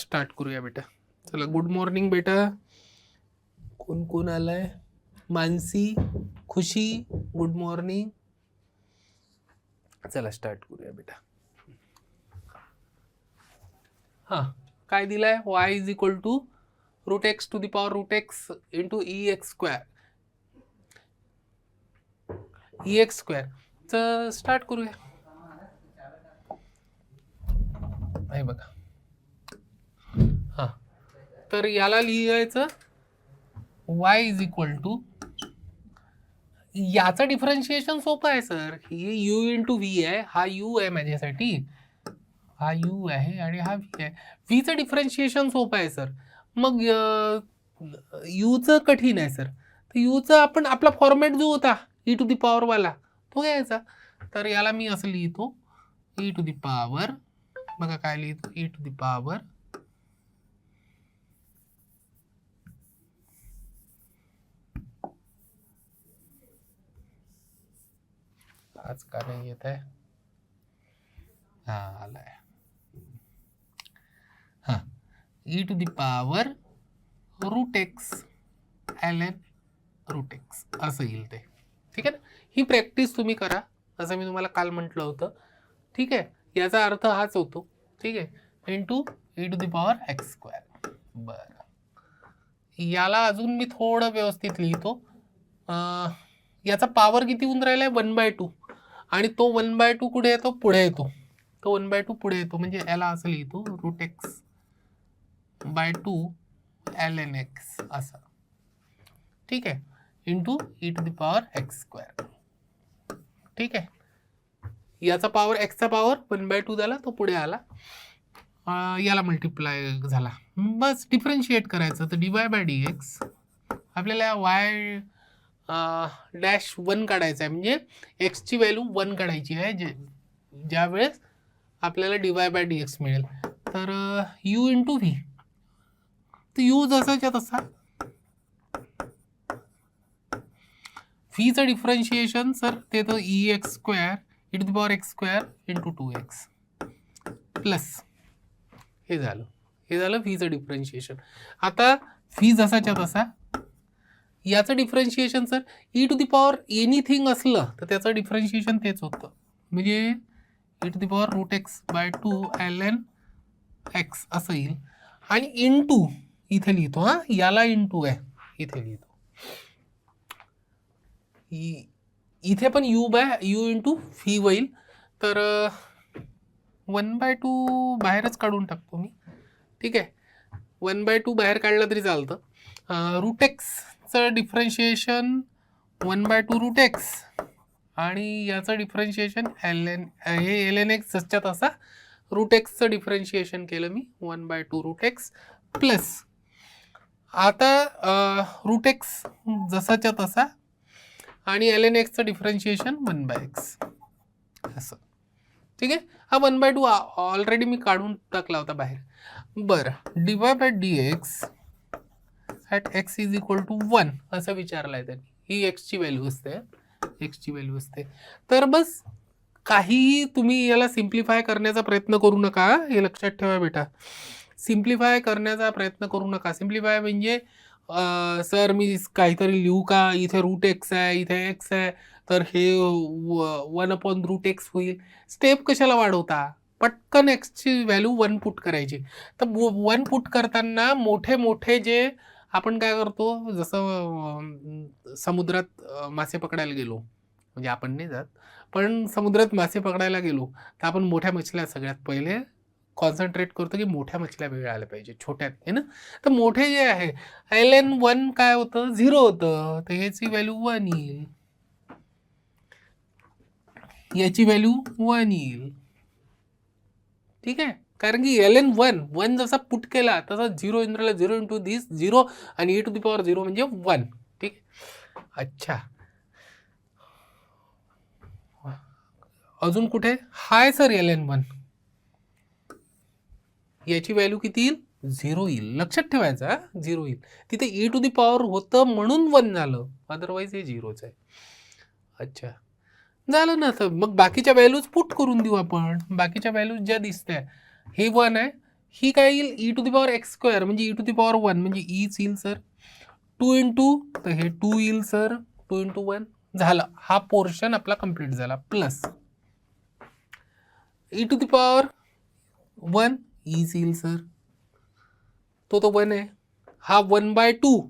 Start करूया बेटा. चला, गुड मॉर्निंग बेटा. कोण कोण आलाय? Mansi, Khushi, good morning. चला स्टार्ट करूया बेटा. हा, काय दिलाय? y is equal to root x to the power root x into e x square. E x square च स्टार्ट करूया. आहे बघा. हा, तर याला लिहायचं y इज इक्वल टू, याचं डिफरन्शिएशन सोपं आहे सर. हे u इंटू व्ही आहे, हा u आहे माझ्यासाठी, हा u आहे आणि हा v आहे. v चं डिफरन्शिएशन सोपं आहे सर. मग u चं कठीण आहे सर. तर u चं आपण आपला फॉर्मॅट जो होता e टू द पॉवर वाला तो घ्यायचा. तर याला मी असं लिहितो e टू द पॉवर, बघा काय लिहितो, e टू द पॉवर आज का नाही येत आहे. हा आलाय. हा, e to the power root x ln root x असं येईल ते. ठीक आहे ना. ही प्रॅक्टिस तुम्ही करा, असं मी तुम्हाला काल म्हटलं होतं. ठीक आहे, याचा अर्थ हाच होतो. ठीक आहे, into e to the power x square. बरं, याला अजून मी थोडं व्यवस्थित लिहितो. याचा पॉवर किती होऊन राहिला आहे? 1/2. आणि तो 1/2 कुठे येतो? पुढे येतो. तो 1/2 पुढे येतो, म्हणजे याला असं लिहितो root x by 2 ln x असं. ठीक आहे, into e to the power x square. ठीक आहे, याचा पॉवर एक्सचा पॉवर 1/2 झाला, तो पुढे आला, याला मल्टिप्लाय झाला. बस डिफरन्शिएट करायचं. तर dy बाय dx आपल्याला y डॅश 1 काढायचं आहे, म्हणजे एक्सची व्हॅल्यू 1 काढायची आहे ज्या वेळेस आपल्याला dy बाय dx मिळेल. तर u इंटू व्ही, तर u जसाच्या तसा, व्हीचं डिफरन्शिएशन सर ते तर e x square e to the power x square into 2x plus हे झालं. हे झालं व्हीचं डिफरन्शिएशन. आता व्ही जसाच्या तसा, याचं differentiation sir e to the power anything असलं तर त्याचं डिफरन्शिएशन तेच होतं, म्हणजे e to the power root x by 2 ln x असं येईल. आणि इंटू इथे लिहितो, हा याला इंटू आहे इथे लिहितो, इथे पण u इंटू व्ही होईल. तर 1/2 बाहेरच काढून टाकतो मी. ठीक आहे, 1/2 बाहेर काढलं तरी चालतं. रूट एक्सचं डिफरन्शिएशन 1/2 रूट एक्स आणि याचं डिफरन्शिएशन हे ln x जसच्या तसा रूट एक्सचं डिफरन्शिएशन केलं मी 1/2 रूट एक्स प्लस. आता रूट एक्स जसाच्या तसा आणि ln x डिफरन्शिएशन 1/x असं. ठीक आहे, हा 1/2 ऑलरेडी मी काढून टाकला होता बाहेर. बरं, dy by dx at x is equal to 1 असं विचारलं आहे त्यांनी. ही एक्सची व्हॅल्यू असते, एक्सची व्हॅल्यू असते. तर बस काहीही तुम्ही याला सिम्प्लिफाय करण्याचा प्रयत्न करू नका, हे लक्षात ठेवा बेटा. सिम्प्लिफाय करण्याचा प्रयत्न करू नका. सिम्प्लिफाय म्हणजे सर मी काहीतरी लिहू का, इथे रूट एक्स आहे, इथे एक्स आहे, तर हे 1/√x होईल. स्टेप कशाला वाढवता? पटकन एक्सची व्हॅल्यू 1 पुट करायची. तर 1 पुट करताना मोठे मोठे जे आपण काय करतो, जसं समुद्रात मासे पकडायला गेलो, म्हणजे आपण नाही जात, पण समुद्रात मासे पकडायला गेलो तर आपण मोठ्या मछल्या सगळ्यात पहिले कॉन्सन्ट्रेट करतो की मोठ्या मछल्या मिळाल्या पाहिजे, छोट्यात आहे ना. तर मोठे जे आहे ln 1 काय होतं? 0 होतं, तर ह्याची व्हॅल्यू 1 येईल, याची व्हॅल्यू 1 येईल. ठीक आहे, कारण की ln 1 जसा पुट केला तसा 0 इंद्राला 0 इंटू दिस 0 आणि ई टू द पॉवर 0 म्हणजे 1. ठीक, अच्छा. अजून कुठे? हाय सर ln 1, याची व्हॅल्यू किती येईल? 0 येईल. लक्षात ठेवायचा, 0 येईल. तिथे ई टू द पॉवर होतं म्हणून 1 झालं, अदरवाईज हे 0च आहे. अच्छा, झालं ना. तर मग बाकीच्या व्हॅल्यूज पुट करून देऊ आपण. बाकीच्या व्हॅल्यूज ज्या दिसत्या, हे 1 आहे, ही काय येईल e to the power x square म्हणजे ई टू दी पॉवर 1 म्हणजे ईच येईल सर. 2 इंटू तर हे 2 येईल सर. 2 इंटू 1 झालं. हा पोर्शन आपला कंप्लीट झाला. Plus e to the power 1 ईच येईल सर. तो 1 आहे. हा 1/2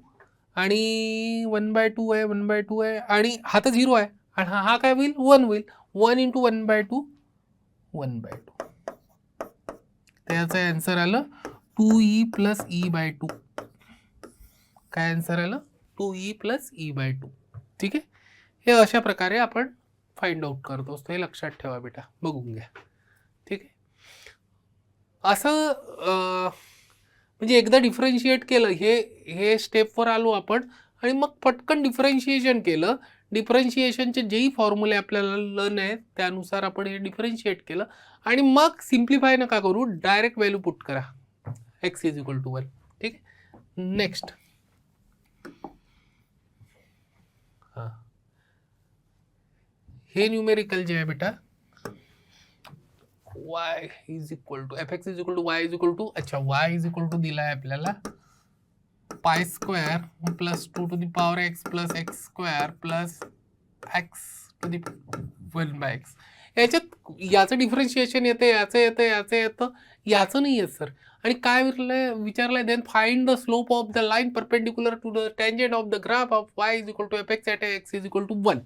आणि 1/2 आहे. 1/2 आहे आणि हा तर 0 आहे आणि हा काय होईल 1 होईल. 1 इंटू 1/2 1/2. त्याचं आन्सर आलं 2e प्लस e/2. काय आन्सर आलं 2e प्लस e/2. ठीक आहे. हे अशा प्रकारे आपण फाइंड आउट करतो. हे लक्षात ठेवा बेटा, बघून घ्या. ठीक आहे. असं म्हणजे एकदा डिफरन्शिएट केलं, हे स्टेपवर आलो आपण आणि मग पटकन डिफरन्शिएशन केलं. डिफरन्शिएशनचे जेही फॉर्म्युले आपल्याला लर्न आहेत त्यानुसार आपण हे डिफरन्शिएट केलं आणि मग सिम्प्लिफाय नका करू, डायरेक्ट व्हॅल्यू पुट करा x इज इक्वल टू 1. ठीक आहे. नेक्स्ट हे न्यूमेरिकल जे आहे बेटा y is equal to fx is equal to y is equal to, अच्छा y इज इक्वल टू दिला आहे आपल्याला pi square plus 2 to the power x plus x square plus x to the 1/x. याच्यात याचं differentiation येते, याचं येतं, याचं येतं, याचं नाही येत सर. आणि काय विचारलंय then find the slope of the line perpendicular to the tangent of the graph of y is equal to fx at x is equal to 1.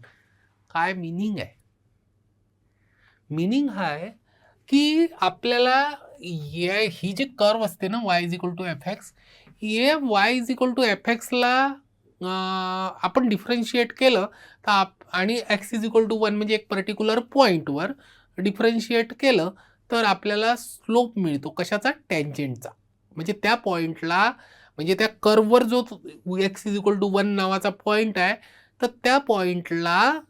काय मिनिंग आहे? मिनिंग हा आहे की आपल्याला ही जी कर्व असते ना y is equal to fx, हे y is equal to fxला आपण डिफरन्शिएट केलं तर आणि x इज इक्वल टू 1 म्हणजे एक पर्टिक्युलर पॉईंटवर डिफरन्शिएट केलं तर आपल्याला स्लोप मिळतो. कशाचा? टँजंटचा. म्हणजे त्या पॉईंटला, म्हणजे त्या कर्ववर जो x इज इक्वल टू 1 नावाचा पॉईंट आहे तर त्या पॉईंटला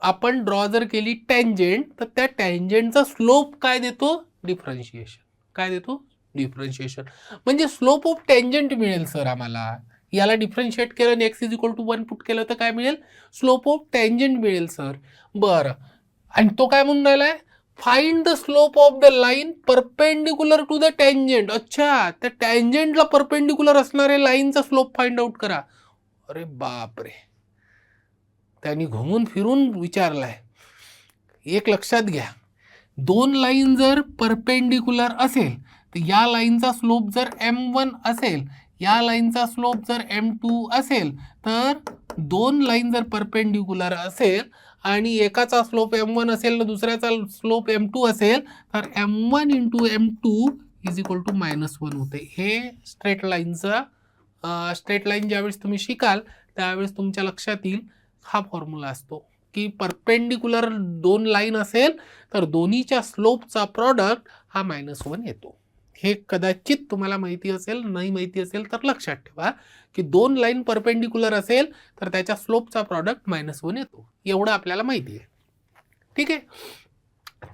आपण ड्रॉ जर केली टँजंट तर त्या टँजंटचा स्लोप काय देतो? डिफरन्शिएशन. काय देतो? डिफरन्शिएशन. म्हणजे स्लोप ऑफ टँजंट मिळेल सर आम्हाला. याला डिफरन्शिएट केलं आणि x is equal to 1 put केलं तर काय मिळेल? स्लोप ऑफ टँजंट मिळेल सर. बरं, आणि तो काय म्हणून राहिलाय? Find the slope of the line perpendicular to the tangent. अच्छा, त्या टँजंटला परपेंडिक्युलर असणाऱ्या लाईनचा स्लोप फाइंड आउट करा. अरे बापरे, त्यांनी घुमून फिरून विचारलाय. एक लक्षात घ्या, दोन लाईन जर परपेंडिक्युलर असेल तर या लाईनचा स्लोप जर m1 असेल, या लाईनचा स्लोप जर m2 असेल, तर दोन लाईन जर परपेंडिक्युलर असेल आणि एकाचा स्लोप m1 असेल तर दुसऱ्याचा स्लोप m2 असेल तर m1 into m2 is equal to -1 होते. हे स्ट्रेट लाईन ज्यावेळेस तुम्ही शिकाल त्यावेळेस तुमच्या लक्षात येईल. हा फॉर्म्युला असतो की परपेंडिक्युलर दोन लाईन असेल तर दोन्हीच्या स्लोपचा प्रॉडक्ट हा -1 येतो. हे कदाचित तुम्हाला माहिती असेल, नाही माहिती असेल तर लक्षात ठेवा की दोन लाईन परपेंडिक्युलर असेल तर त्याच्या स्लोपचा प्रॉडक्ट -1 येतो. एवढं आपल्याला माहिती आहे. ठीक आहे.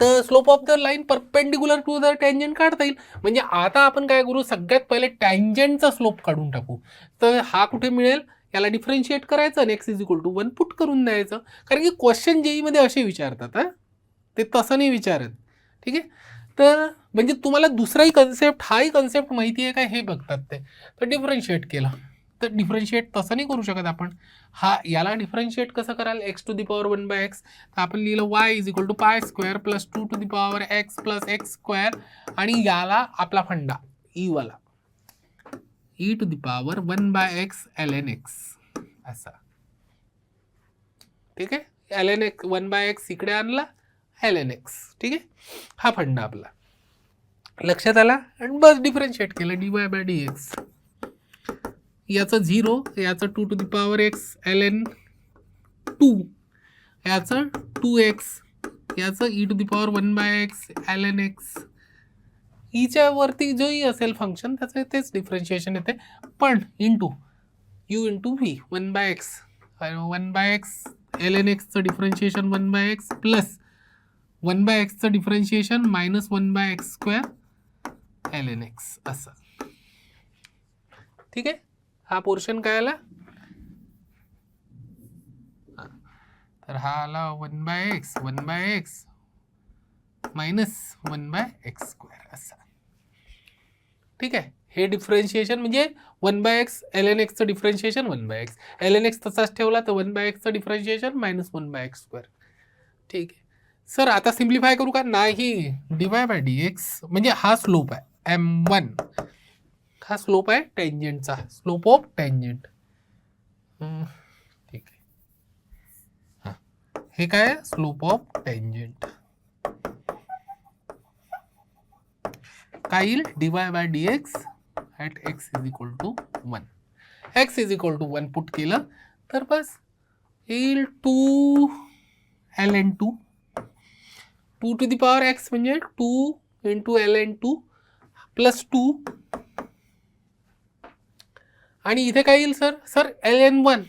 तर slope of the line perpendicular to the tangent काढता येईल. म्हणजे आता आपण काय करू, सगळ्यात पहिले टँजंटचा स्लोप काढून टाकू. तर हा कुठे मिळेल? याला डिफरन्शिएट करायचं आणि x is equal to 1 put करून द्यायचं. कारण की क्वेश्चन जेईमध्ये असे विचारतात, ते तसं नाही विचारत. ठीक आहे. तर म्हणजे तुम्हाला दुसराही कन्सेप्ट, हाही कन्सेप्ट माहिती आहे का हे बघतात ते. तर डिफरन्शिएट केलं तर डिफरन्शिएट तसं नाही करू शकत आपण. याला डिफरन्शिएट कसं कराल? x to the power 1/x. तर आपण लिहिलं y is equal to pi square plus 2 to the power x plus x square आणि याला आपला फंडा वाला e to the power 1/x ln x असा. ठीक आहे. ln x 1/x इकडे आणला ln x. ठीक आहे. हा फंडा आपला लक्षात आला आणि बस डिफरन्शिएट केलं dy/dx. याचं 0, याचं 2 to the power x ln 2, याचं 2x, याचं e to the power 1/x ln x. ईच्या वरती जोही असेल फंक्शन त्याचं तेच डिफरन्शिएशन येते, पण into u into v 1/x 1/x ln x चं डिफरन्शिएशन 1/x प्लस 1/x चं differentiation -1/x square ln x असं. ठीक आहे. हा पोर्शन काय आला? तर हा आला 1/x -1/x स्क्वेअर असा. ठीक आहे. हे डिफरन्शिएशन म्हणजे 1/x ln x चं डिफरन्शिएशन 1/x, ln x तसाच ठेवला तर 1/x चं डिफरन्शिएशन -1/x². ठीक आहे सर. आता सिम्प्लिफाय करू का? नाही. dy/dx म्हणजे हा स्लोप आहे m1, हा स्लोप आहे टेंजंटचा, स्लोप ऑफ टेंजंट. ठीक आहे. हा, हे काय? Slope of tangent. काय येईल? dy/dx at x = 1. x = 1 put केलं तर बस येईल 2 ln 2. 2 to the power x म्हणजे 2 into ln 2 प्लस 2. आणि इथे काय येईल सर? सर ln 1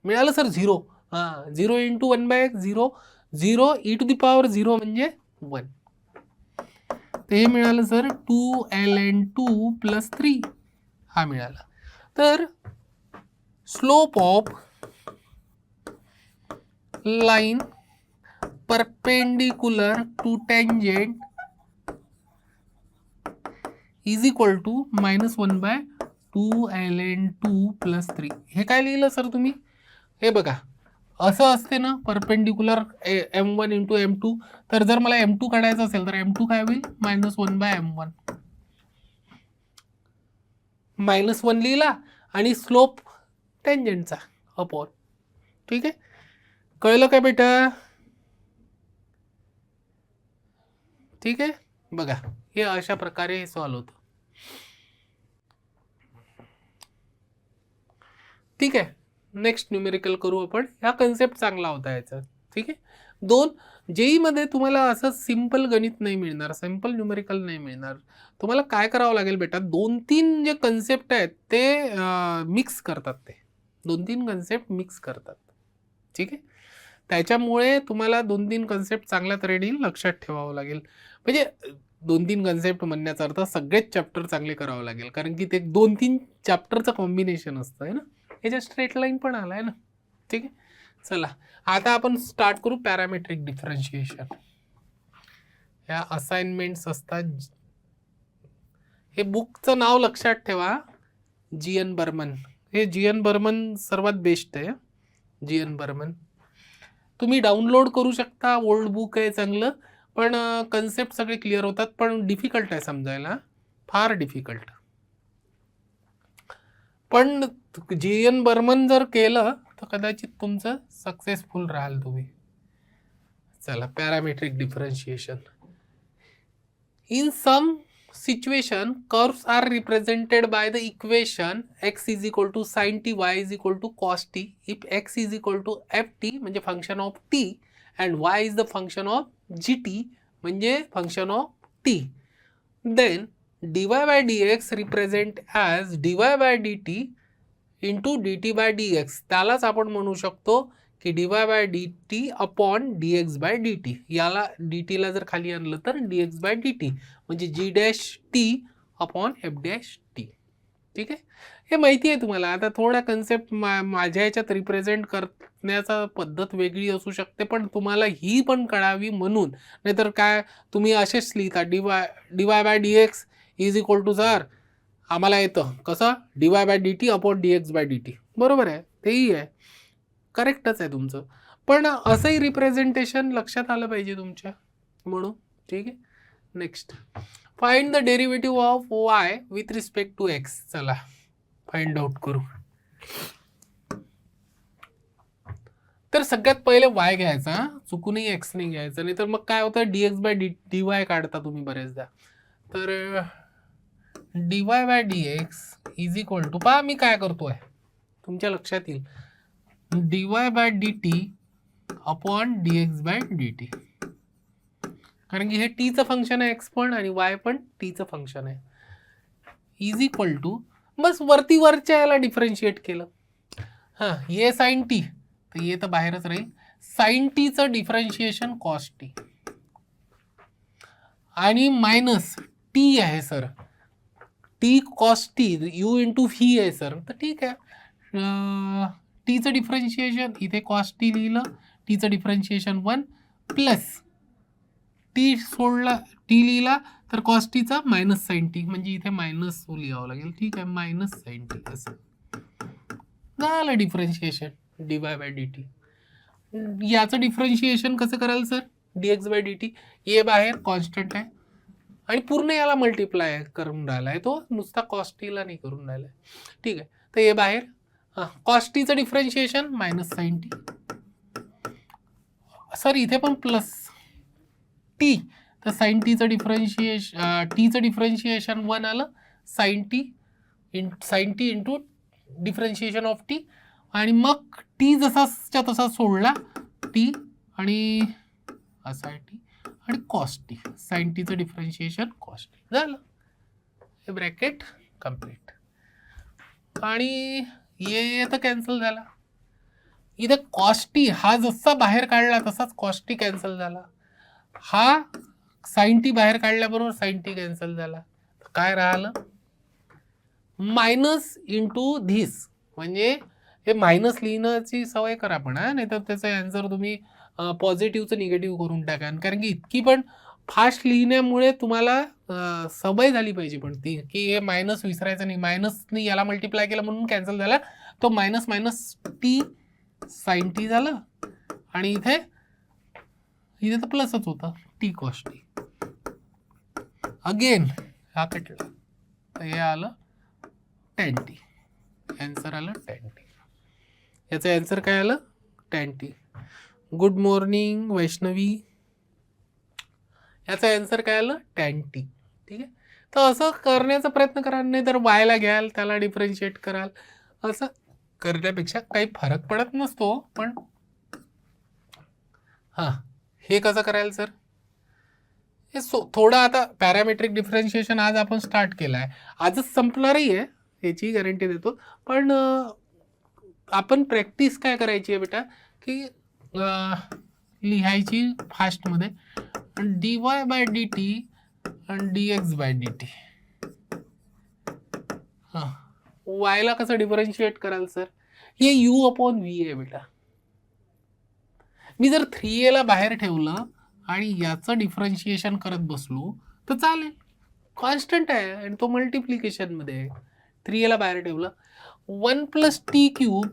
मिळालं सर 0. हां, 0 into 1/x 0, 0 e to the power 0 म्हणजे 1. ते मिळालं सर 2 ln 2 प्लस 3 हा मिळाला. तर slope of line perpendicular to tangent is equal to -1/2 ln 2 plus 3. हे काय लिहिलं सर तुम्ही? हे बघा, असं असते ना परपेंडिक्युलर m1 इंटू m2. तर जर मला m2 काढायचं असेल तर m2 काय होईल? -1/m1. -1 लिहिला आणि स्लोप टेंजंटचा अपॉन. ठीक आहे, कळलं का बेटा? ठीक आहे, बघा हे अशा प्रकारे हे सॉल्व होतं. ठीक आहे, नेक्स्ट न्यूमेरिकल करू आपण. हा कन्सेप्ट चांगला होता याचा. ठीक आहे, 2 जेई मध्ये तुम्हाला असं सिंपल गणित नाही मिळणार, सिंपल न्यूमेरिकल नाही मिळणार. तुम्हाला काय करावं लागेल बेटा? 2-3 जे कन्सेप्ट आहेत ते मिक्स करतात, ते 2-3 कन्सेप्ट मिक्स करतात. ठीक आहे, त्याच्यामुळे तुम्हाला 2-3 कन्सेप्ट चांगल्या तऱ्हेने लक्षात ठेवावं लागेल. म्हणजे 2-3 कन्सेप्ट म्हणण्याचा अर्थ सगळेच चॅप्टर चांगले करावं लागेल, कारण की ते 2-3 चॅप्टरचं कॉम्बिनेशन असतं आहे ना. याच्या स्ट्रेट लाईन पण आलाय ना. ठीक आहे, चला आता आपण स्टार्ट करू पॅरामेट्रिक डिफरन्शिएशन. ह्या असाइनमेंट्स असतात. हे बुकचं नाव लक्षात ठेवा, GN बर्मन. हे GN बर्मन सर्वात बेस्ट आहे. GN बर्मन तुम्ही डाउनलोड करू शकता, ओल्ड बुक आहे चांगलं, पण कन्सेप्ट सगळे क्लिअर होतात, पण डिफिकल्ट आहे समजायला, फार डिफिकल्ट. पण GN बर्मन जर केलं तर कदाचित तुमचं सक्सेसफुल राहाल तुम्ही. चला, parametric differentiation. In some situation curves are represented by the equation x is equal to sin t, y is equal to cos t. If x is equal to ft म्हणजे function of t and y is the function of gt म्हणजे function of t, then dy by dx represent as dy by dt into dt by dx. त्यालाच आपण म्हणू शकतो की dy by dt upon dx by dt. याला dt ला जर खाली आणलं तर dx by dt म्हणजे g dash t upon f dash t. ठीक आहे, हे माहिती आहे तुम्हाला. आता थोडा कन्सेप्ट माझ्या ह्याच्यात रिप्रेझेंट करण्याचा पद्धत वेगळी असू शकते, पण तुम्हाला ही पण कळावी म्हणून. नाहीतर काय तुम्ही असेच लिहिता dy by dx is equal to sir आम्हाला येतं कसं dy by dt upon dx by dt. बरोबर आहे, तेही आहे, करेक्टच आहे तुमचं, पण असंही रिप्रेझेंटेशन लक्षात आलं पाहिजे तुमच्या म्हणून. ठीक आहे, next find the derivative of y with respect to x. चला फाइंड आउट करू. तर सगळ्यात पहिले y घ्यायचा, चुकूनही x नाही घ्यायचा, नाही तर मग काय होतं dx बाय dy काढता तुम्ही बरेचदा. तर dy by dx is equal to, पहा मी काय करतोय तुमच्या लक्षात येईल, dy by dt upon dx by dt. कारण की हे टीचं फंक्शन आहे x पण आणि y पण टीचं फंक्शन आहे. इज इक्वल टू, बस वरती वरच्या याला डिफरन्शिएट केलं. हां, ये साइन टी तर ये तर बाहेरच राहील. साइन टीचं डिफरन्शिएशन कॉस टी आणि मायनस टी आहे sir, T cos T u into v आहे सर. तर ठीक आहे, टीचं डिफरन्शिएशन इथे कॉस टी लिहिलं, टीचं डिफरन्शिएशन 1 प्लस टी सोडला, टी लिहिला तर कॉस टीचा मायनस साइन टी, म्हणजे इथे मायनस लिहावं लागेल. ठीक आहे, मायनस साइन टी असं झालं differentiation D Y by D T. याचं डिफरन्शिएशन कसं कराल sir? dx by dt. A बाहेर कॉन्स्टंट आहे आणि पूर्ण याला मल्टिप्लाय करून राहिला आहे तो, नुसता कॉस्टीला नाही करून राहिला आहे. ठीक आहे, तर ए बाहेर कॉस्टीचं differentiation minus sine t. Sir इथे पण प्लस टी, तर साइन टीचं डिफरन्शिएशन 1 आलं, sine t into differentiation of t, आणि मग टी जसाच्या तसा सोडला टी आणि असा आहे टी आणि कॉस टी, साइन टीचं डिफरन्शिएशन कॉस टी झालं. हे ब्रॅकेट कम्प्लीट. आणि ये तर कॅन्सल झाला. इथे कॉस टी हा जसा बाहेर काढला तसाच कॉस टी कॅन्सल झाला. हा साइन टी बाहेर काढल्याबरोबर साइन टी कॅन्सल झाला. काय राहिलं? मायनस इंटू धिस, म्हणजे हे मायनस लिहिण्याची सवय करा पण, नाही तर त्याचा आन्सर तुम्ही पॉझिटिव्हचं निगेटिव्ह करून टाका. कारण की इतकी पण फास्ट लिहिण्यामुळे तुम्हाला सवय झाली पाहिजे पण ती, की हे मायनस विसरायचं नाही. मायनसनी याला मल्टिप्लाय केलं म्हणून कॅन्सल झाला. तो minus minus t sine t झालं आणि इथे तर प्लसच होतं टी कॉस टी. अगेन हा कटला, तर हे आलं टॅन टी. आन्सर आलं टॅन टी. याचं आन्सर काय आलं? Tan t. Good morning Vaishnavi. याचा आन्सर काय आलं? Tan t. ठीक आहे, तर असं करण्याचा प्रयत्न करा, नाही तर वायला घ्याल, त्याला डिफरन्शिएट कराल. असं करण्यापेक्षा काही फरक पडत नसतो, पण हां हे कसं करायला सर? हे थोडं आता पॅरामेट्रिक डिफरन्शिएशन आज आपण स्टार्ट केलं आहे, आजच संपणारही आहे याची गॅरंटी देतो. पण आपण प्रॅक्टिस काय करायची आहे बेटा, की लिहायची फास्टमध्ये d Y by D t आणि d x by D t. हां, वायला कसं डिफरन्शिएट कराल सर? हे यू अपॉन व्ही आहे बेटा. मी जर 3a ला बाहेर ठेवलं आणि याचं डिफरन्शिएशन करत बसलो तर चालेल, कॉन्स्टंट आहे आणि तो मल्टिप्लिकेशनमध्ये आहे. 3a ला बाहेर ठेवलं, 1 प्लस टी क्यूब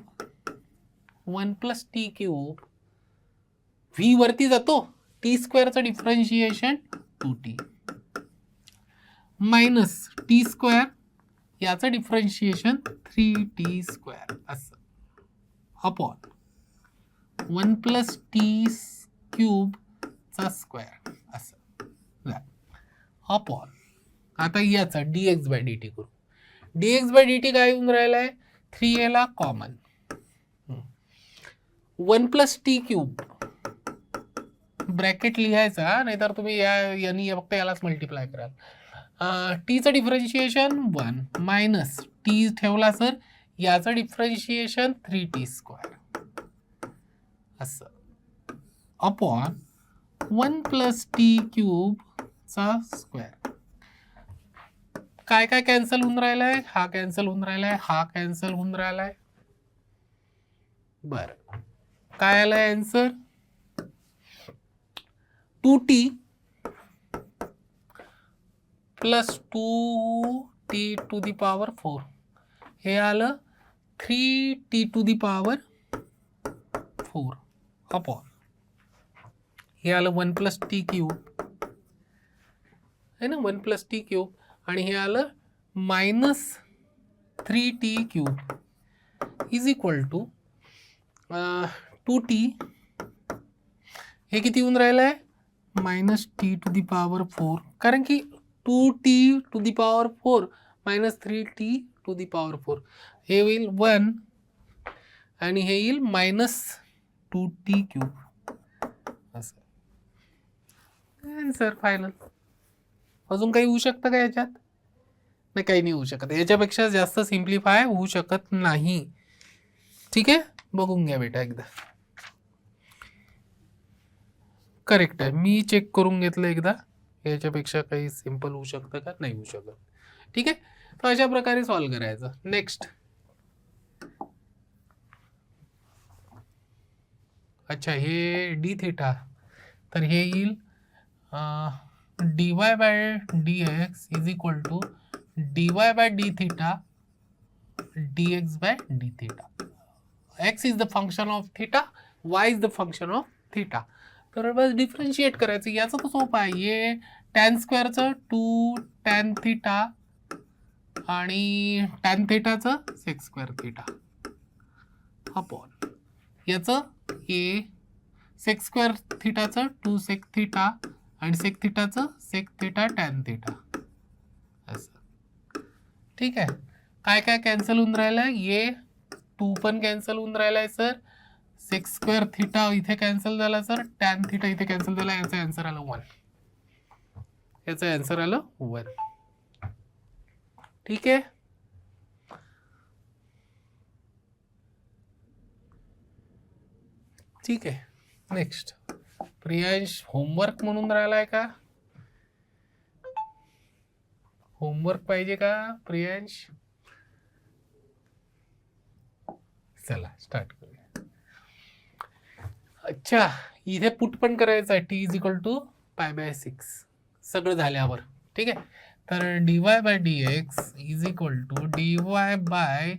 व्ही वरती जातो, टी स्क्वेअरचं differentiation 2t minus t square याचं डिफरन्शिएशन 3t स्क्वेअर असं अपॉन 1 प्लस टी क्यूब चा स्क्वेअर असं अपॉन. आता याचा dx बाय dt करू. dx बाय dt काय येऊन राहिला आहे? 3a ला common, 1 plus t cube bracket लिहायचा, नाहीतर तुम्ही यांनी फक्त यालाच मल्टिप्लाय कराल. टीचं डिफरन्शिएशन 1 मायनस टी ठेवला सर, याचं डिफरन्शिएशन 3t स्क्वेअर असं अपॉन 1 प्लस टी क्यूब चा स्क्वेअर. काय काय कॅन्सल होऊन राहिलाय? हा कॅन्सल होऊन राहिलाय, हा कॅन्सल होऊन राहिलाय. बरं, काय आलंय answer? 2t plus 2t to the power 4, हे आलं 3t to the power 4 upon हे आलं 1 प्लस टी क्यूब है ना, 1 प्लस टी क्यूब, आणि हे आलं minus 3t cube is equal to 2t. हे किती होऊन राहिलं आहे? Minus t to the power 4, कारण की 2t to the power 4 minus 3t to the power 4, हे होईल 1 आणि हे येईल मायनस 2t क्यूब असं. Answer final. अजून काही होऊ शकतं का याच्यात? नाही, काही नाही होऊ शकत. याच्यापेक्षा जास्त सिम्प्लिफाय होऊ शकत नाही. ठीक आहे, बघून घ्या बेटा एकदा. करेक्ट आहे, मी चेक करून घेतलं एकदा. याच्यापेक्षा काही सिम्पल होऊ शकतं का? नाही होऊ शकत. ठीक आहे, तर अशा प्रकारे सॉल्व्ह करायचं. नेक्स्ट. अच्छा, हे डी थीटा, तर हे येईल dy by dx is equal to dy by d theta dx by d theta. x is the function of theta, y is the function of theta. तर बस डिफरन्शिएट करायचं. याचं तर सोपं आहे. हे टॅन स्क्वेअरचं 2 टॅन थीटा आणि टॅन थीटाचं सेक स्क्वेअर थीटा अपॉन याचं हे सेक स्क्वेअर थीटाचं 2 सेक थीटा आणि सेक थीटाचं सेक थीटा टॅन थीटा असं. ठीक आहे. काय काय कॅन्सल होऊन राहिलं? ये 2 पण कॅन्सल होऊन राहिलाय सर. सेक स्क्वेअर थीटा इथे कॅन्सल झाला सर. टॅन थीटा इथे कॅन्सल झाला. याचं आन्सर आलं 1. याचं आन्सर आलं 1. ठीक आहे. ठीक आहे. नेक्स्ट प्रियांश होमवर्क म्हणून राहिलाय का? होमवर्क पाहिजे का प्रियांश? चला स्टार्ट करूया. अच्छा, इथे पुट पण करायचं आहे. टी इज इक्वल टू π/6 सगळं झाल्यावर. ठीक आहे. तर dy by dx is equal to dy by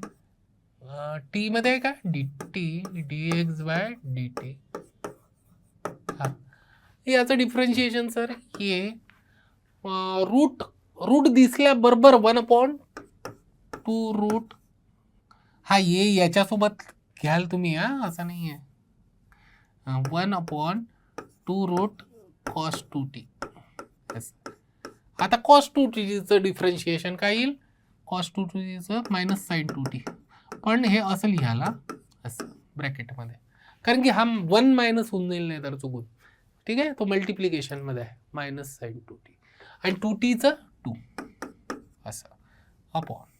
t मध्ये आहे का dt dx बाय dt. हा, याचं डिफरन्शिएशन सर हे रूट दिसल्याबरोबर 1/2 रूट. हा ये याच्यासोबत घ्याल तुम्ही, हा असं नाही आहे. 1/2 रूट cos 2t. आता cos 2tचं डिफरन्शिएशन काय येईल? cos 2tचं मायनस साइन 2t. पण हे असं लिहाला असं ब्रॅकेटमध्ये, कारण की हा 1 मायनस होऊन जाईल नाही तर चुकून. ठीक आहे. तो मल्टिप्लिकेशन मध्ये आहे मायनस साइन 2t आणि 2tचं 2 असं अपॉन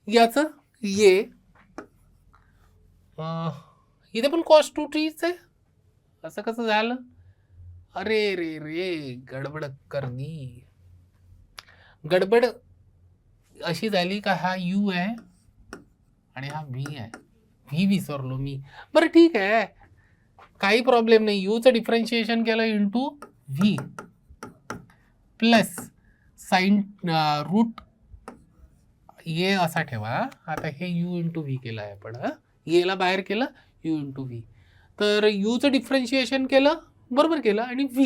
याचं ये इथे पण cos 2tच आहे. असं कसं झालं? अरे रे रे, गडबड करणी. गडबड अशी झाली का हा u आहे आणि हा v आहे. v विसरलो मी. बरं ठीक आहे, काही प्रॉब्लेम नाही. u चं डिफरन्शिएशन केलं into v plus sign route ये असा ठेवा. आता हे u इंटू v केलं आहे आपण. येला बाहेर केलं u इंटू v. तर u चं डिफरन्शिएशन केलं बरोबर केलं आणि v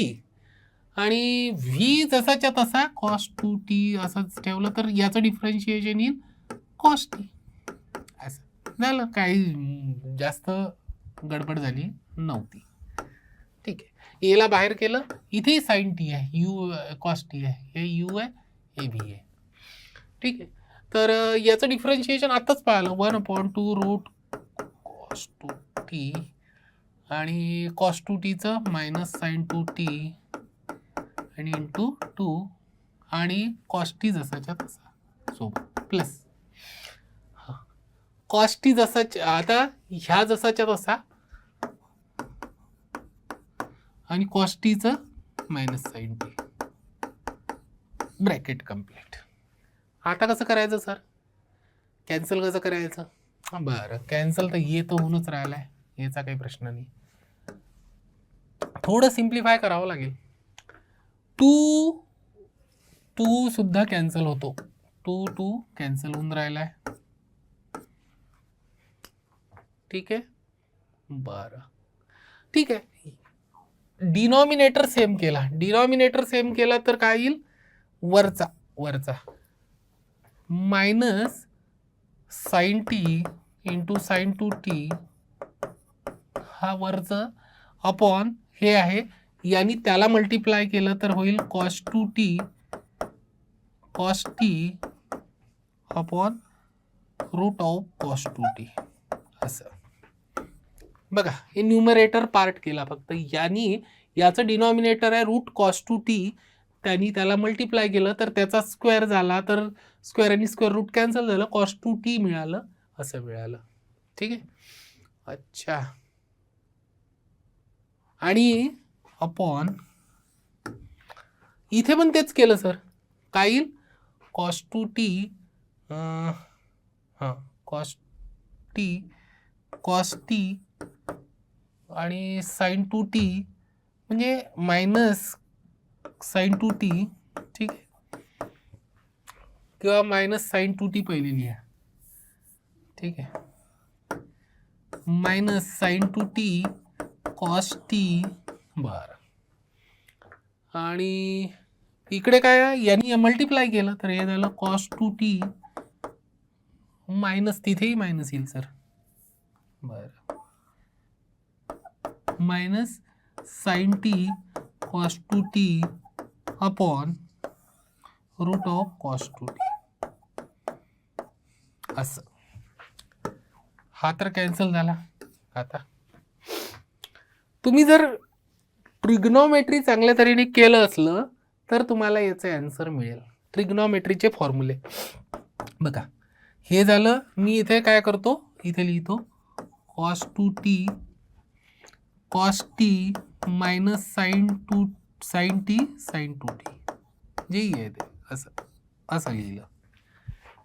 आणि v जसाच्या तसा cos 2t असंच ठेवलं तर याचं डिफरन्शिएशन येईल cos t. असं झालं. काही जास्त गडबड झाली नव्हती. ठीक आहे. याला बाहेर केलं. इथे साइन टी आहे, u cos t आहे. हे u आहे, हे v आहे. ठीक आहे. तर याचं डिफरन्शिएशन आताच पाहिलं 1/2 रूट cos 2t आणि cos 2tचं मायनस साइन 2t आणि इंटू 2 आणि cos t जसाच्या तसा सोबत प्लस cos t जसाच्या आता ह्या जसाच्या तसा आणि cos tचं minus sine t bracket complete. आता कसं करायचं सर? कॅन्सल कसं करायचं? बरं, कॅन्सल तर येतं होऊनच राहिलाय, याचा काही प्रश्न नाही. थोडं सिम्प्लिफाय करावं लागेल. 2 सुद्धा कॅन्सल होतो. 2 कॅन्सल होऊन राहिलाय. ठीक आहे. बरं ठीक आहे. डिनॉमिनेटर सेम केला. डिनॉमिनेटर सेम केला तर काय येईल? वरचा minus sine t into sine 2t हा वरचं अपॉन हे आहे. यांनी त्याला मल्टिप्लाय केलं तर होईल cos 2t cos t upon root of cos 2t असं. बघा, हे न्यूमरेटर पार्ट केला फक्त. यांनी याचं डिनॉमिनेटर आहे रूट cos 2t, त्यांनी त्याला मल्टिप्लाय केलं तर त्याचा स्क्वेअर झाला, तर स्क्वेअर आणि स्क्वेअर रूट कॅन्सल झालं, cos 2t मिळालं, असं मिळालं. ठीक आहे. अच्छा, आणि अपॉन इथे पण तेच केलं सर. काय येईल? cos 2t cos t आणि sin 2t म्हणजे मायनस साईन 2t, ठीक आहे, किंवा मायनस साईन 2t पहिली लिहा, ठीक आहे, minus sine 2t cos T. बरं, आणि इकडे काय आहे, यांनी मल्टिप्लाय केलं तर हे झालं कॉस 2t मायनस, तिथेही मायनस येईल सर. बरं, minus sine t cos 2t upon root of cos 2t. असं, हा तर कॅन्सल झाला. आता तुम्ही जर ट्रिग्नोमेट्री चांगल्या तऱ्हेने केलं असलं तर तुम्हाला याचं आन्सर मिळेल. ट्रिग्नोमेट्रीचे फॉर्म्युले बघा, हे झालं. मी इथे काय करतो, इथे लिहितो cos 2t cos t minus sine t sine 2t, जे आहे ते असं असं लिहिलं,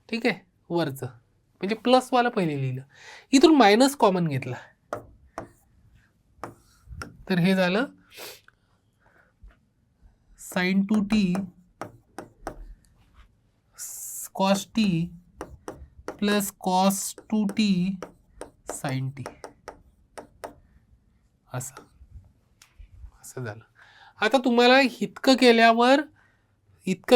ठीक आहे. वरचं म्हणजे प्लसवाला पहिले लिहिलं, इथून मायनस कॉमन घेतला तर हे झालं sine 2t cos t plus cos 2t sine t, असं असं झालं. आता तुम्हाला इतकं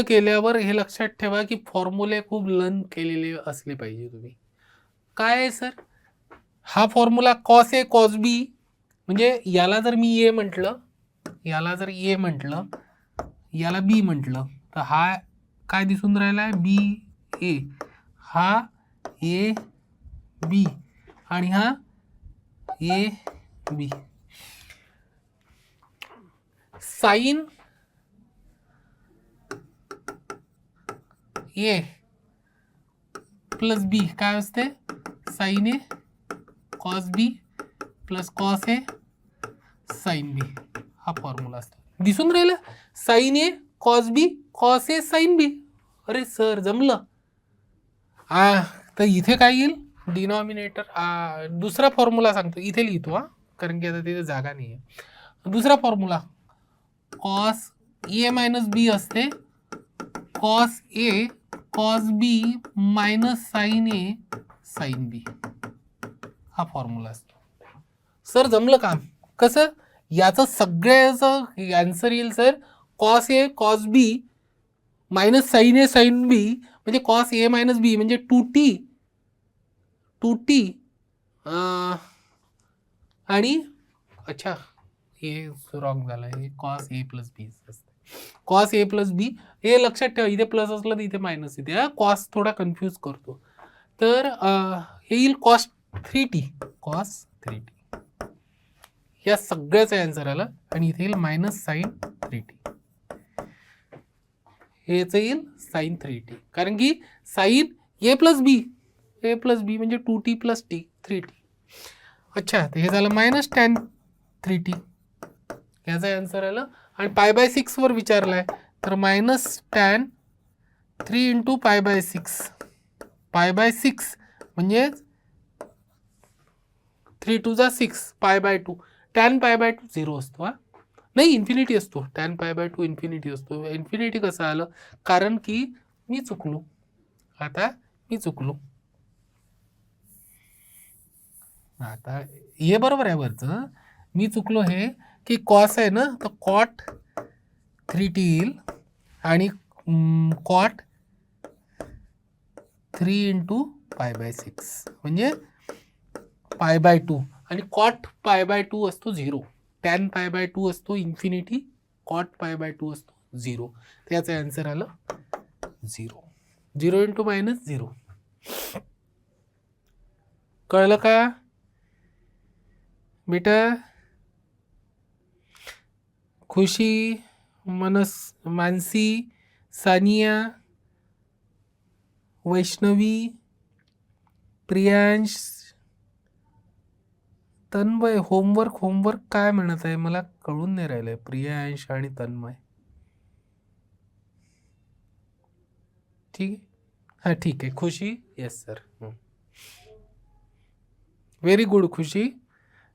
केल्यावर हे लक्षात ठेवा की फॉर्म्युले खूप लर्न केलेले असले पाहिजे तुम्ही. काय आहे सर, हा फॉर्म्युला कॉस ए कॉस बी, म्हणजे याला जर मी ए म्हटलं, याला जर ए म्हटलं, याला बी म्हटलं, तर हा काय दिसून राहिला आहे, बी ए, हा ए बी आणि हा A B. Sine A plus B काय असते, sine A cos B plus cos A sine B, हा फॉर्म्युला असतो. दिसून राहिलं, sine A cos B cos A sine B. अरे सर जमलं. तर इथे काय येईल, डिनॉमिनेटर, दुसरा फॉर्म्युला सांगतो, इथे लिहितो हा, कारण की आता तिथे जागा नाही आहे. दुसरा formula cos A minus B असते, cos A cos B minus sine A sine B, हा फॉर्म्युला असतो. सर जमलं काम. कसं, याचं सगळ्याचं आन्सर येईल sir, cos A cos B minus sine A sine B, म्हणजे कॉस ए मायनस बी म्हणजे 2t आणि अच्छा हे रॉंग झालं, हे कॉस ए प्लस बी असते, कॉस ए प्लस बी. हे लक्षात ठेवा, इथे प्लस असलं तर इथे मायनस येते, कॉस थोडा कन्फ्यूज करतो. तर हे येईल कॉस 3t, कॉस 3t, या सगळ्याचा आन्सर आला. आणि इथे येईल मायनस साईन 3t, हेच येईल साईन 3t, कारण की साईन ए प्लस बी म्हणजे 2t प्लस टी 3t. अच्छा, तर हे झालं मायनस टॅन 3t, याचा आन्सर आलं. आणि पाय बाय 6 वर विचारलाय, तर minus tan 3 into pi by 6, pi by 6 म्हणजे 3 टू जा 6, pi bye 2, tan pi by 2 0 असतो, हा नाही इन्फिनिटी असतो, टॅन पाय बाय 2 इन्फिनिटी असतो. इन्फिनिटी कसं आलं, कारण की मी चुकलो, आता मी चुकलो. आता हे बरोबर आहे वरचं, मी चुकलो हे की कॉस आहे ना, तर कॉट 3t येईल आणि कॉट 3 इंटू पाय बाय 6 म्हणजे पाय बाय 2, आणि कॉट पाय बाय 2 असतो 0, टॅन पाय बाय 2 असतो इन्फिनिटी, कॉट पाय बाय 2 असतो 0, त्याचं आन्सर आलं 0. 0 इंटू मायनस 0. कळलं का बेटा? खुशी, मानसी, सानिया, वैष्णवी, प्रियांश, तन्मय. होमवर्क काय म्हणत आहे मला कळून नाही राहिलंय. प्रियांश आणि तन्मय, ठीक आहे, हां ठीक आहे. खुशी, येस सर, व्हेरी गुड खुशी.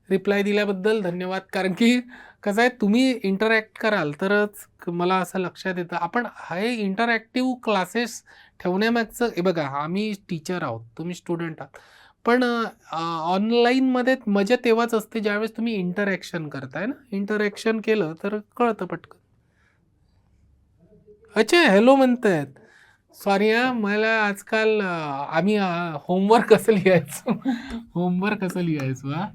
रिप्लाय दिल्याबद्दल धन्यवाद. कारण की कसं आहे, तुम्ही इंटरॅक्ट कराल तरच मला असं लक्षात येतं. आपण हे इंटरॅक्टिव्ह क्लासेस ठेवण्यामागचं हे बघा, आम्ही टीचर आहोत, तुम्ही स्टुडंट आहात. पण ऑनलाईनमध्ये मजा तेव्हाच असते ज्यावेळेस तुम्ही इंटरॅक्शन करताय ना. इंटरॅक्शन केलं तर कळतं पटकन. अच्छा, हॅलो म्हणतायत. सॉरी हां, मला आजकाल आम्ही होमवर्क कसं लिहायचो होमवर्क कसं लिहायचो हां.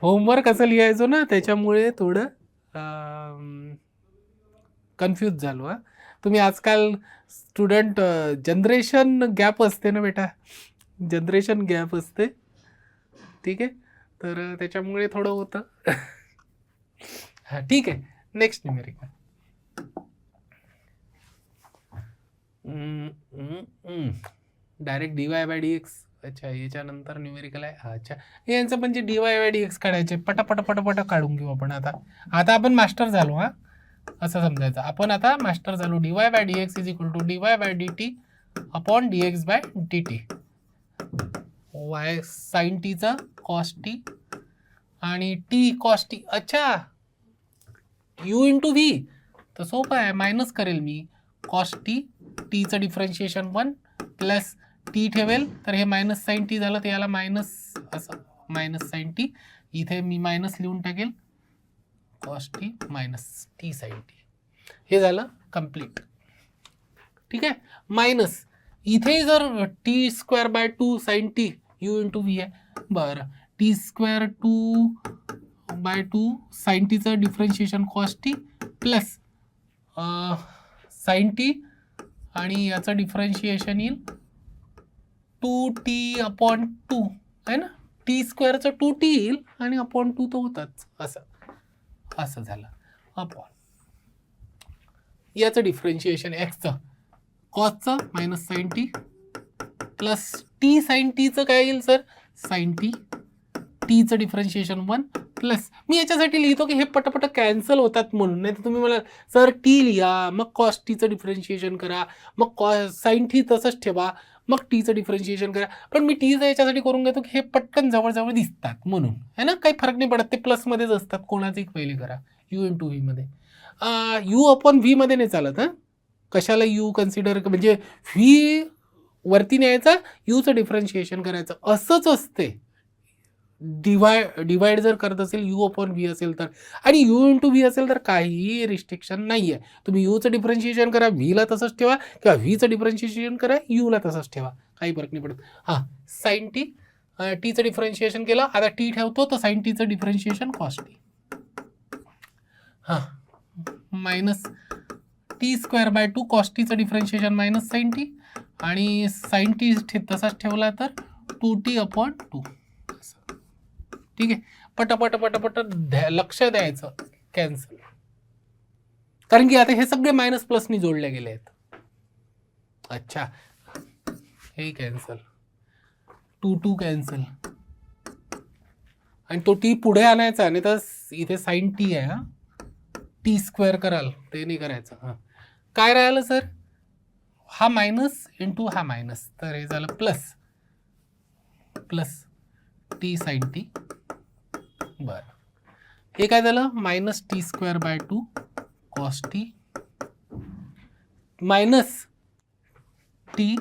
होमवर्क कसं लिहायचो ना, त्याच्यामुळे थोडं कन्फ्यूज झालो हां. तुम्ही आजकाल स्टुडंट जनरेशन गॅप असते ना बेटा, जनरेशन गॅप असते. ठीक आहे. तर त्याच्यामुळे थोडं होतं. हां, ठीक आहे. Next numerical. Direct dy/dx. अच्छा, याच्यानंतर न्यूमेरिकल आहे. अच्छा, यांचं म्हणजे dy/dx काढायचे. पटापट पटापट काढून घेऊ आपण आता. आता आपण मास्टर झालो हां, असं समजायचं. आपण आता मास्टर झालो. dy/dx is equal to dy/dt upon dx/dt. y sine टीचा कॉस टी आणि टी कॉस टी. अच्छा, u इंटू व्ही. तर सोपं आहे, मायनस करेल मी. कॉस टी, टीचं डिफरन्शिएशन 1 प्लस टी ठेवेल तर हे मायनस साइन टी झालं, तर याला मायनस असं मायनस साइन टी. इथे मी मायनस लिहून टाकेल, cos t minus t sine t. हे झालं कम्प्लीट. ठीक आहे. मायनस इथे जर t square by 2 sine t u into v आहे. बरं, टी स्क्वेअर 2/2 साइन टीचं differentiation cos t plus sine t आणि याचं डिफरन्शिएशन येईल 2t अपॉन 2 आहे ना. टी स्क्वेअरचं 2t येईल आणि अपॉन 2 तो होताच. असं असं झालं. अपॉन याचं डिफरन्शिएशन एक्सचं कॉसचं minus sine t plus t sine टीचं काय येईल सर, साइन टी. टीचं डिफरन्शिएशन 1 प्लस मी याच्यासाठी लिहितो की हे पटपट कॅन्सल होतात म्हणून. नाही तर तुम्ही मला सर टी लिहा, मग कॉस टीचं डिफरन्शिएशन करा, मग साइन टी तसंच ठेवा, मग टीचं डिफरन्शिएशन करा. पण मी टीचं याच्यासाठी करून घेतो की हे पटकन जवळजवळ दिसतात म्हणून, है ना. काही फरक नाही पडत, ते प्लसमध्येच असतात. कोणाचंही पहिले करा. यू इंटू व्ही मध्ये, यू अपॉन व्ही मध्ये नाही चालत हां. कशाला यू कन्सिडर, म्हणजे व्ही वरती न्यायचा, यूचं डिफरन्शिएशन करायचं, असंच असते. डिवाइड जर करत असेल यू अपॉन व्ही असेल तर, आणि यू इंटू व्ही असेल तर काहीही रिस्ट्रिक्शन नाही आहे. तुम्ही यूचं डिफरन्शिएशन करा, व्हीला तसंच ठेवा, किंवा व्हीचं डिफरन्शिएशन करा, यूला तसंच ठेवा, काही फरक नाही पडत. हां, साइन टी, टीचं डिफरन्शिएशन केलं, आता टी ठेवतो तर साइन टीचं डिफरन्शिएशन कॉस टी. हां, minus t square by 2 cos टीचं डिफरन्शिएशन मायनस साइन टी आणि साइन टी तसाच ठेवला तर 2t अपॉन 2. ठीक आहे. पटापट पटापट लक्ष द्यायचं, कॅन्सल. कारण की आता हे सगळे मायनस प्लसनी जोडले गेले आहेत. अच्छा, हे कॅन्सल, 2 कॅन्सल, आणि तो टी पुढे आणायचा, नाही तर इथे साइन टी आहे हा, टी स्क्वेअर कराल, ते नाही करायचं. हां, काय राहिलं सर, हा मायनस इंटू हा मायनस, तर हे झालं plus plus t sine t. बरं, हे काय झालं, minus t square by 2 cos t minus t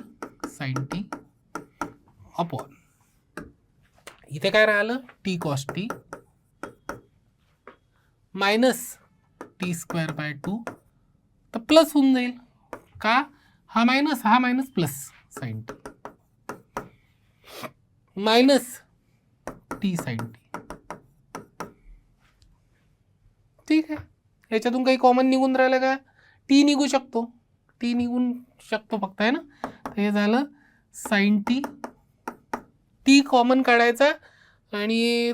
sine t upon इथे काय राहिलं, t cos t minus t square by 2, तर प्लस होऊन जाईल का, हा minus plus sine t minus t sine t. ठीक आहे. याच्यातून काही कॉमन निघून राहिलं का, टी निघू शकतो, टी निघून शकतो फक्त, आहे ना. तर हे झालं साइन टी, टी कॉमन काढायचा आणि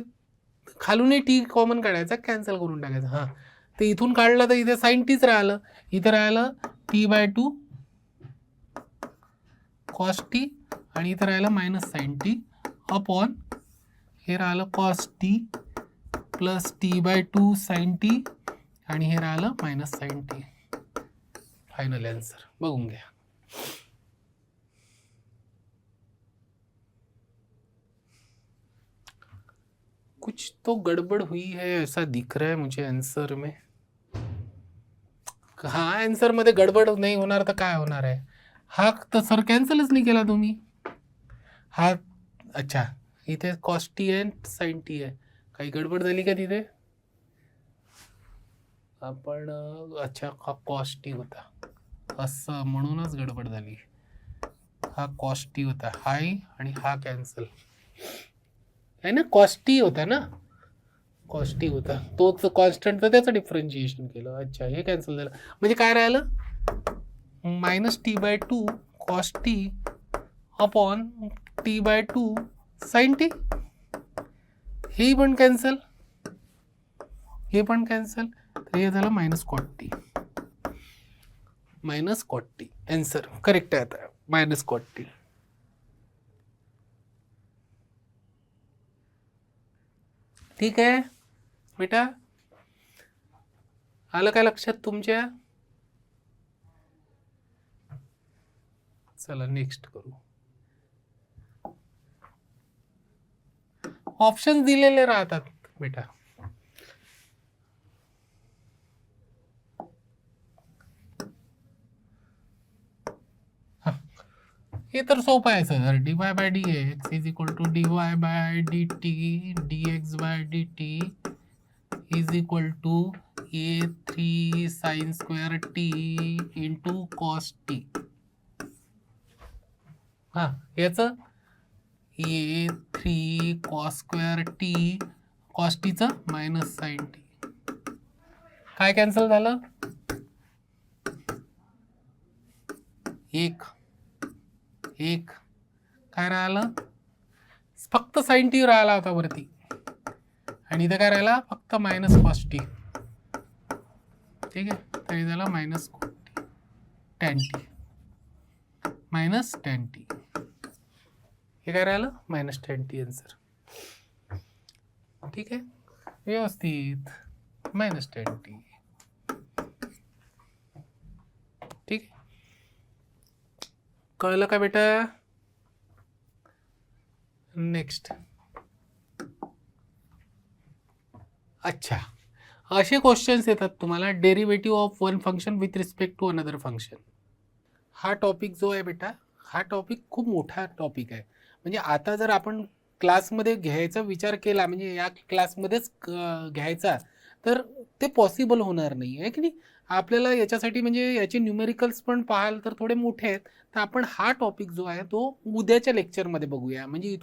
खालूनही टी कॉमन काढायचा, कॅन्सल करून टाकायचं. हां, तर इथून काढलं तर इथे साइन टीच राहिलं, इथे राहिलं t/2 कॉस टी आणि इथे राहिलं मायनस साइन टी अपॉन हे राहिलं cos t plus t/2 sine t आणि हे राहिलं minus sine t. Final answer बघून घ्या. कुछ तो गड़बड़ हुई है ऐसा दिख रहा है मुझे आंसर में. हा आन्सर मध्ये गडबड नाही होणार तर काय होणार आहे. हा तर सर कॅन्सलच नाही केला तुम्ही. हा अच्छा इथे कॉस टी आहे साइन टी आहे. काही गडबड झाली का तिथे. आपण अच्छा हा कॉस टी होता असं म्हणूनच गडबड झाली. हा कॉस टी होता हाय आणि हा कॅन्सल आहे ना. कॉस टी होता ना. कॉस टी होता तोच कॉन्स्टंट तर त्याचं डिफरन्शिएशन केलं. अच्छा हे कॅन्सल झालं म्हणजे काय राहिलं -t/2 cos t upon t/2 sine t. हे पण कॅन्सल हे पण कॅन्सल तर हे झालं minus cot t. Minus cot t answer correct आहे आता मायनस कॉट टी. ठीक आहे बेटा आलं काय लक्षात तुमच्या. चला नेक्स्ट करू. ऑप्शन दिलेले राहतात बेटा. हे तर सोपं आहे sir. dy/dx is equal to dy/dt dx/dt is equal to a3 sin square t into cos t. हा याचं a3 cos square t cos टीचं मायनस साइन टी. काय कॅन्सल झालं एक काय राहिलं फक्त साइन टी राहिला होता वरती आणि इथं काय राहिला फक्त मायनस कॉस टी. ठीक आहे तरी झालं minus tan t minus tan t. हे काय राहिलं मायनस टॅन टी आन्सर. ठीक आहे व्यवस्थित मायनस टॅन टी. ठीक आहे कळलं का बेटा. नेक्स्ट. अच्छा असे क्वेश्चन्स येतात तुम्हाला derivative of one function with respect to another function. हा टॉपिक जो आहे बेटा हा टॉपिक खूप मोठा टॉपिक आहे. म्हणजे आता जर आपण क्लासमध्ये घ्यायचा विचार केला म्हणजे या क्लासमध्येच घ्यायचा तर ते पॉसिबल होणार नाही आहे की नाही. आपल्याला याच्यासाठी म्हणजे याचे न्यूमेरिकल्स पण पाहाल तर थोडे मोठे आहेत. तर आपण हा टॉपिक जो आहे तो उद्याच्या लेक्चरमध्ये बघूया. म्हणजे